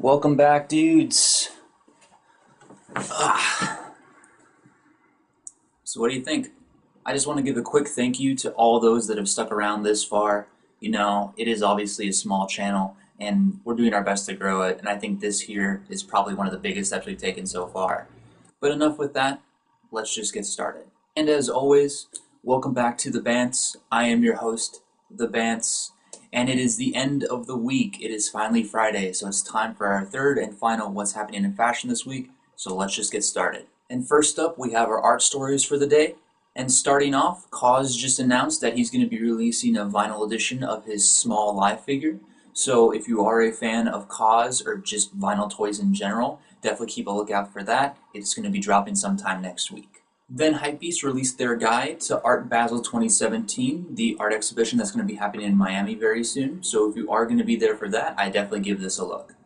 Welcome back, dudes. So what do you think? I just want to give a quick thank you to all those that have stuck around this far. You know, it is obviously a small channel, and we're doing our best to grow it, and I think this here is probably one of the biggest steps we've taken so far. But enough with that, let's just get started. And as always, welcome back to The Bants. I am your host, The Bants, and it is the end of the week. It is finally Friday, so it's time for our third and final What's Happening in Fashion this week, so let's just get started. And first up, we have our art stories for the day. And starting off, Kaws just announced that he's going to be releasing a vinyl edition of his small live figure. So if you are a fan of Kaws or just vinyl toys in general, definitely keep a lookout for that. It's going to be dropping sometime next week. Then Hypebeast released their guide to Art Basel 2017, the art exhibition that's going to be happening in Miami very soon. So if you are going to be there for that, I definitely give this a look.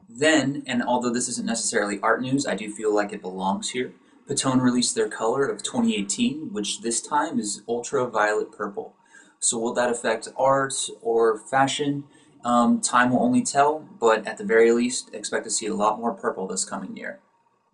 Then, and although this isn't necessarily art news, I do feel like it belongs here, Pantone released their color of 2018, which this time is ultraviolet purple. So will that affect art or fashion? Time will only tell, but at the very least, expect to see a lot more purple this coming year.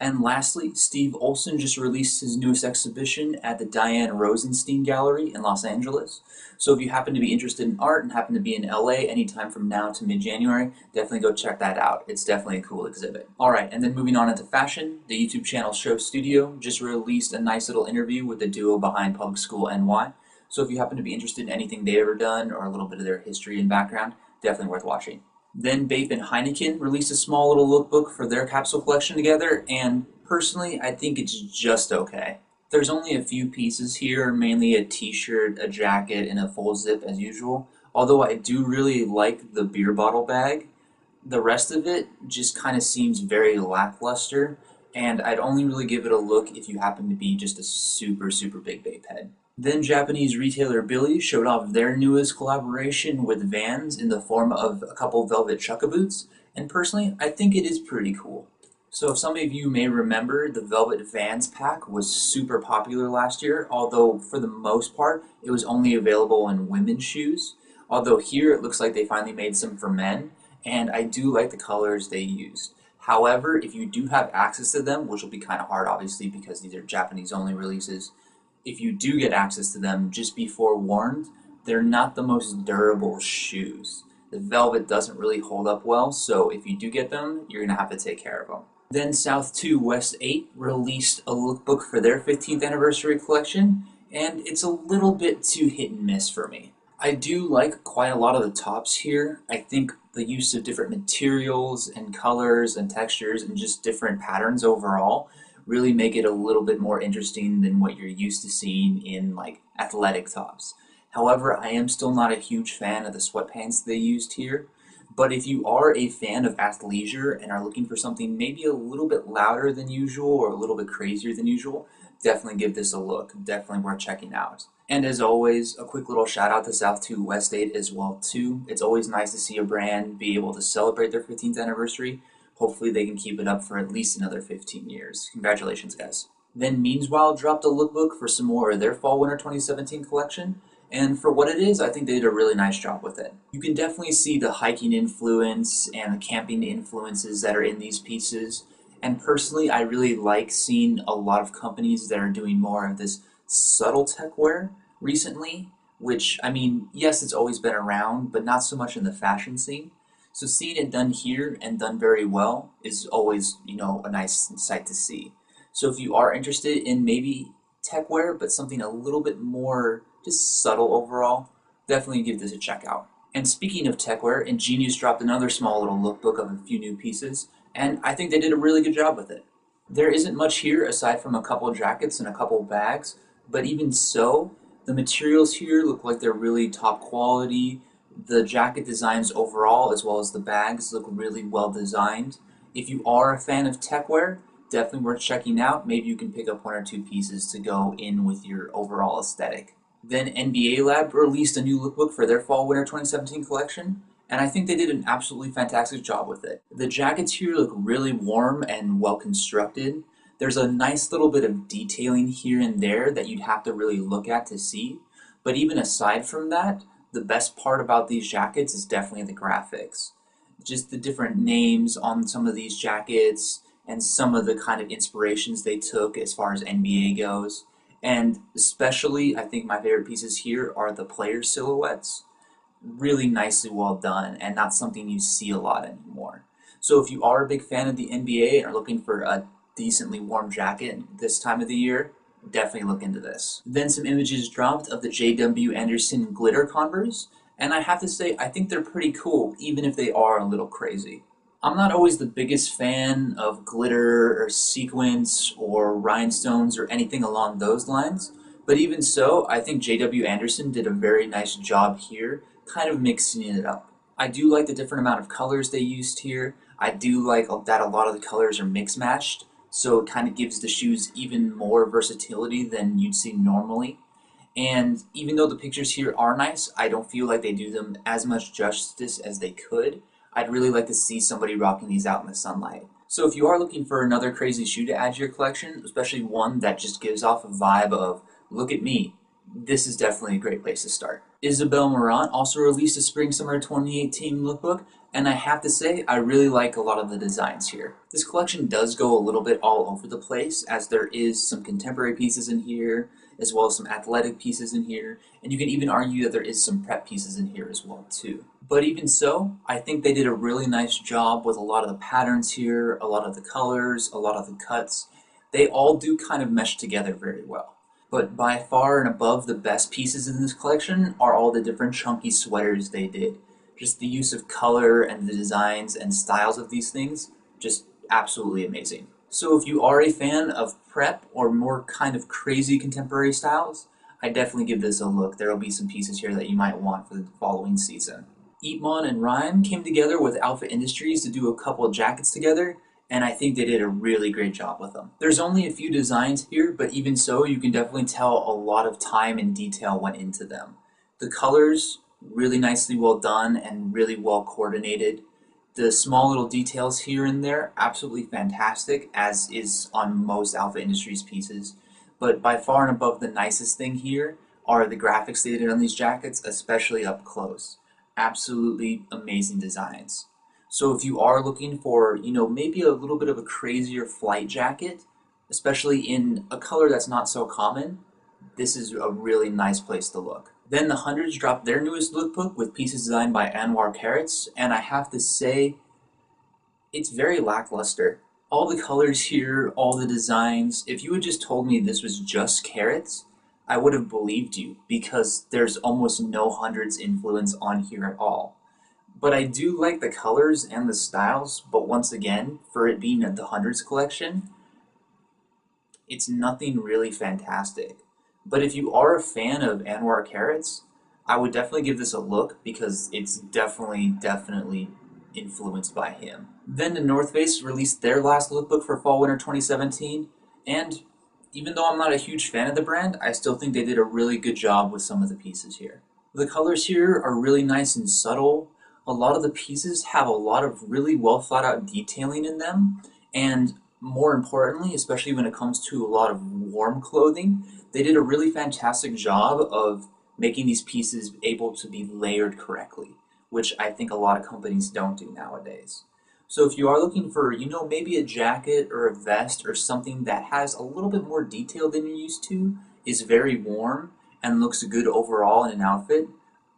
And lastly, Steve Olson just released his newest exhibition at the Diane Rosenstein Gallery in Los Angeles. So if you happen to be interested in art and happen to be in LA anytime from now to mid-January, definitely go check that out. It's definitely a cool exhibit. Alright, and then moving on into fashion, the YouTube channel Show Studio just released a nice little interview with the duo behind Public School NY. So if you happen to be interested in anything they've ever done or a little bit of their history and background, definitely worth watching. Then Bape and Heineken released a small little lookbook for their capsule collection together, and personally, I think it's just okay. There's only a few pieces here, mainly a t-shirt, a jacket, and a full zip as usual, although I do really like the beer bottle bag. The rest of it just kind of seems very lackluster, and I'd only really give it a look if you happen to be just a super, super big Bape head. Then Japanese retailer Billy showed off their newest collaboration with Vans in the form of a couple velvet chukka boots, and personally, I think it is pretty cool. So if some of you may remember, the Velvet Vans pack was super popular last year, although for the most part, it was only available in women's shoes. Although here it looks like they finally made some for men, and I do like the colors they used. However, if you do have access to them, which will be kind of hard obviously because these are Japanese only releases, if you do get access to them, just be forewarned, they're not the most durable shoes. The velvet doesn't really hold up well, so if you do get them, you're going to have to take care of them. Then South2 West8 released a lookbook for their 15th anniversary collection, and it's a little bit too hit and miss for me. I do like quite a lot of the tops here. I think the use of different materials and colors and textures and just different patterns overall really make it a little bit more interesting than what you're used to seeing in like athletic tops. However, I am still not a huge fan of the sweatpants they used here. But if you are a fan of athleisure and are looking for something maybe a little bit louder than usual or a little bit crazier than usual, definitely give this a look. Definitely worth checking out. And as always, a quick little shout out to South2 West8 as well too. It's always nice to see a brand be able to celebrate their 15th anniversary. Hopefully they can keep it up for at least another 15 years. Congratulations, guys. Then Meanswhile dropped a lookbook for some more of their Fall/Winter 2017 collection. And for what it is, I think they did a really nice job with it. You can definitely see the hiking influence and the camping influences that are in these pieces. And personally, I really like seeing a lot of companies that are doing more of this subtle tech wear recently, which, I mean, yes, it's always been around, but not so much in the fashion scene. So seeing it done here and done very well is always, a nice sight to see. So if you are interested in maybe tech wear, but something a little bit more just subtle overall, definitely give this a check out. And speaking of techwear, Ingenious dropped another small little lookbook of a few new pieces, and I think they did a really good job with it. There isn't much here aside from a couple jackets and a couple bags, but even so, the materials here look like they're really top quality. The jacket designs overall, as well as the bags, look really well designed. If you are a fan of techwear, definitely worth checking out. Maybe you can pick up one or two pieces to go in with your overall aesthetic. Then NBA Lab released a new lookbook for their Fall/Winter 2017 collection, and I think they did an absolutely fantastic job with it. The jackets here look really warm and well constructed. There's a nice little bit of detailing here and there that you'd have to really look at to see, but even aside from that, the best part about these jackets is definitely the graphics. just the different names on some of these jackets and some of the kind of inspirations they took as far as NBA goes. And especially, I think my favorite pieces here are the player silhouettes. Really nicely well done, and not something you see a lot anymore. So if you are a big fan of the NBA and are looking for a decently warm jacket this time of the year, definitely look into this. Then some images dropped of the J.W. Anderson glitter Converse, and I have to say, I think they're pretty cool, even if they are a little crazy. I'm not always the biggest fan of glitter or sequins or rhinestones or anything along those lines, but even so, I think J.W. Anderson did a very nice job here, kind of mixing it up. I do like the different amount of colors they used here. I do like that a lot of the colors are mix-matched, so it kind of gives the shoes even more versatility than you'd see normally. And even though the pictures here are nice, I don't feel like they do them as much justice as they could. I'd really like to see somebody rocking these out in the sunlight. So if you are looking for another crazy shoe to add to your collection, especially one that just gives off a vibe of, look at me, this is definitely a great place to start. Isabel Marant also released a Spring-Summer 2018 lookbook, and I have to say, I really like a lot of the designs here. This collection does go a little bit all over the place, as there is some contemporary pieces in here, as well as some athletic pieces in here, and you can even argue that there is some prep pieces in here as well too. But even so, I think they did a really nice job with a lot of the patterns here, a lot of the colors, a lot of the cuts. They all do kind of mesh together very well. But by far and above the best pieces in this collection are all the different chunky sweaters they did. Just the use of color and the designs and styles of these things, just absolutely amazing. So if you are a fan of prep or more kind of crazy contemporary styles, I definitely give this a look. There will be some pieces here that you might want for the following season. Eepmon and Rime came together with Alpha Industries to do a couple of jackets together, and I think they did a really great job with them. There's only a few designs here, but even so, you can definitely tell a lot of time and detail went into them. The colors, really nicely well done and really well coordinated. The small little details here and there, absolutely fantastic, as is on most Alpha Industries pieces. But by far and above the nicest thing here are the graphics they did on these jackets, especially up close. Absolutely amazing designs. So if you are looking for, maybe a little bit of a crazier flight jacket, especially in a color that's not so common, this is a really nice place to look. Then the Hundreds dropped their newest lookbook with pieces designed by Anwar, and I have to say, it's very lackluster. All the colors here, all the designs, if you had just told me this was just carrots, I would have believed you, because there's almost no Hundreds influence on here at all. But I do like the colors and the styles, but once again, for it being the Hundreds collection, it's nothing really fantastic. But if you are a fan of Anwar Carrots, I would definitely give this a look because it's definitely influenced by him. Then the North Face released their last lookbook for Fall/Winter 2017, and even though I'm not a huge fan of the brand, I still think they did a really good job with some of the pieces here. The colors here are really nice and subtle. A lot of the pieces have a lot of really well thought out detailing in them, and more importantly, especially when it comes to a lot of warm clothing, they did a really fantastic job of making these pieces able to be layered correctly, which I think a lot of companies don't do nowadays. So if you are looking for, maybe a jacket or a vest or something that has a little bit more detail than you're used to, is very warm, and looks good overall in an outfit,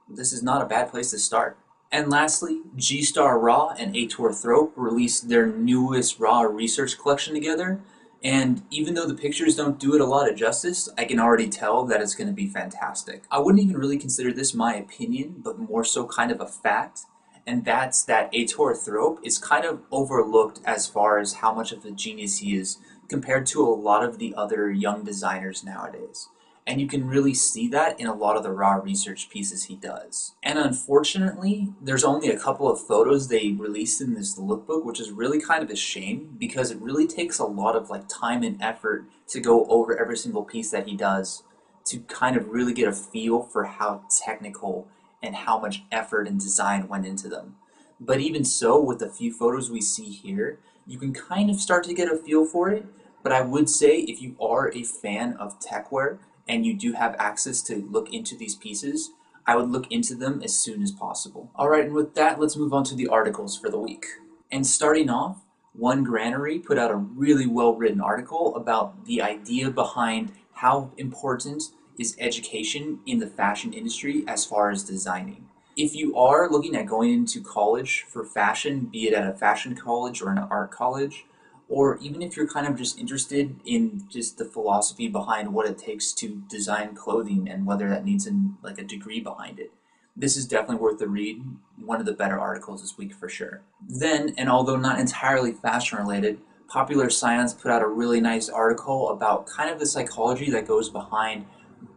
this is not a bad place to start. And lastly, G-Star Raw and Aitor Thrope released their newest Raw research collection together, and even though the pictures don't do it a lot of justice, I can already tell that it's going to be fantastic. I wouldn't even really consider this my opinion, but more so kind of a fact, and that's that Aitor Thrope is kind of overlooked as far as how much of a genius he is compared to a lot of the other young designers nowadays. And you can really see that in a lot of the raw research pieces he does. And unfortunately, there's only a couple of photos they released in this lookbook, which is really kind of a shame because it really takes a lot of time and effort to go over every single piece that he does to kind of really get a feel for how technical and how much effort and design went into them. But even so, with the few photos we see here, you can kind of start to get a feel for it. But I would say if you are a fan of techwear, and you do have access to look into these pieces, I would look into them as soon as possible. Alright, and with that, let's move on to the articles for the week. And starting off, One Granary put out a really well-written article about the idea behind how important is education in the fashion industry as far as designing. If you are looking at going into college for fashion, be it at a fashion college or an art college, or even if you're kind of just interested in just the philosophy behind what it takes to design clothing and whether that needs like a degree behind it, this is definitely worth the read. One of the better articles this week for sure. Then, and although not entirely fashion related, Popular Science put out a really nice article about kind of the psychology that goes behind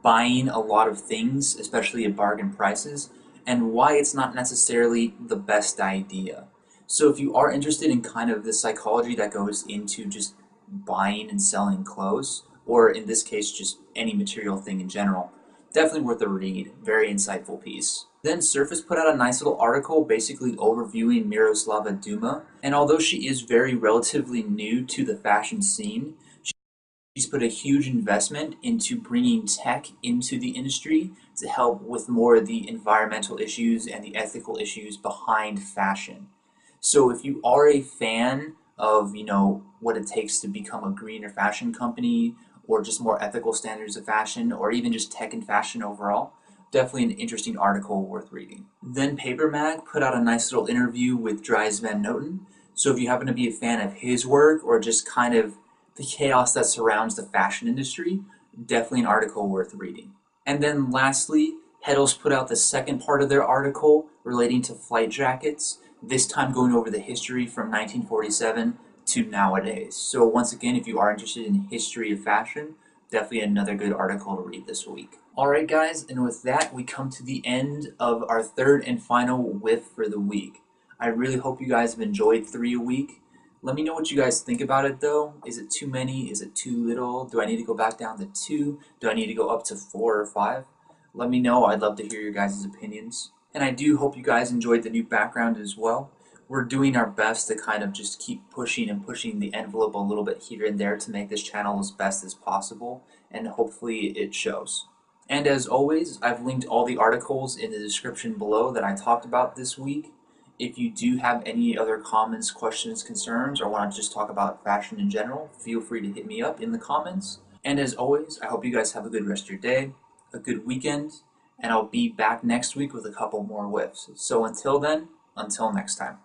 buying a lot of things, especially at bargain prices, and why it's not necessarily the best idea. So if you are interested in kind of the psychology that goes into just buying and selling clothes, or in this case just any material thing in general, definitely worth a read. Very insightful piece. Then Surface put out a nice little article basically overviewing Miroslava Duma, and although she is very relatively new to the fashion scene, she's put a huge investment into bringing tech into the industry to help with more of the environmental issues and the ethical issues behind fashion. So if you are a fan of, what it takes to become a greener fashion company or just more ethical standards of fashion or even just tech and fashion overall, definitely an interesting article worth reading. Then Paper Mag put out a nice little interview with Dries Van Noten. So if you happen to be a fan of his work or just kind of the chaos that surrounds the fashion industry, definitely an article worth reading. And then lastly, Heddles put out the second part of their article relating to flight jackets, this time going over the history from 1947 to nowadays. So once again, if you are interested in history of fashion, definitely another good article to read this week. Alright guys, and with that we come to the end of our third and final whiff for the week. I really hope you guys have enjoyed 3 a week. Let me know what you guys think about it though. Is it too many? Is it too little? Do I need to go back down to 2? Do I need to go up to 4 or 5? Let me know. I'd love to hear your guys' opinions. And I do hope you guys enjoyed the new background as well. We're doing our best to kind of just keep pushing and pushing the envelope a little bit here and there to make this channel as best as possible, and hopefully it shows. And as always, I've linked all the articles in the description below that I talked about this week. If you do have any other comments, questions, concerns, or want to just talk about fashion in general, feel free to hit me up in the comments. And as always, I hope you guys have a good rest of your day, a good weekend, and I'll be back next week with a couple more whiffs. So until then, until next time.